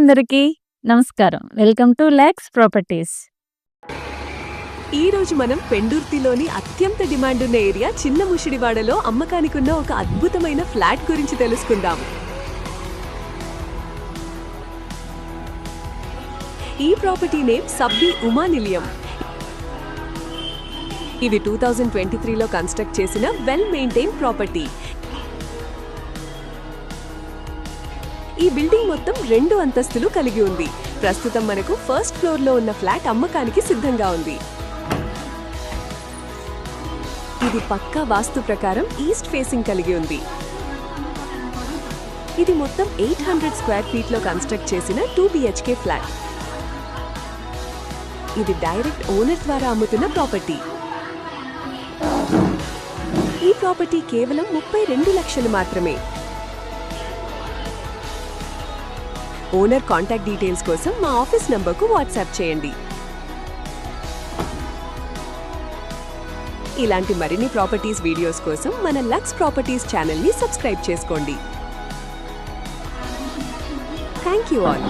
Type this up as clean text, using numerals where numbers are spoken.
అందరికీ నమస్కారం. Welcome to lakhs properties. ఈ రోజు మనం పెండుర్తిలోని అత్యంత డిమాండ్ ఉన్న ఏరియా చిన్న ముషిడివాడలో అమ్మకానికున్న ఒక అద్భుతమైన ఫ్లాట్ గురించి తెలుసుకుందాం. ఈ ప్రాపర్టీ నేమ్ సబ్బి ఉమా నిలయం. ఇది 2023లో కన్స్ట్రక్ట్ చేసిన వెల్ మెయింటైన్ ప్రాపర్టీ. ఈ బిల్డింగ్ మొత్తం 2 అంతస్తులు కలిగి ఉంది. ప్రస్తుతం మనకు ఫస్ట్ ఫ్లోర్ లో ఉన్న ఫ్లాట్ అమ్మకానికి సిద్ధంగా ఉంది. ఇది పక్కా వాస్తు ప్రకారం ఈస్ట్ ఫేసింగ్ కలిగి ఉంది. ఇది మొత్తం 800 స్క్వేర్ ఫీట్ లో కన్స్ట్రక్ట్ చేసిన 2 BHK ఫ్లాట్. ఇది డైరెక్ట్ ఓనర్ ద్వారా అమ్ముతున్న ప్రాపర్టీ. ఈ ప్రాపర్టీ కేవలం 32 లక్షలు మాత్రమే. ఓనర్ కాంటాక్ట్ డీటెయిల్స్ కోసం మా ఆఫీస్ నంబర్కు వాట్సాప్ చేయండి. ఇలాంటి మరిన్ని ప్రాపర్టీస్ వీడియోస్ కోసం మన లక్స్ ప్రాపర్టీస్ ఛానల్ని సబ్స్క్రైబ్ చేసుకోండి. Thank you all.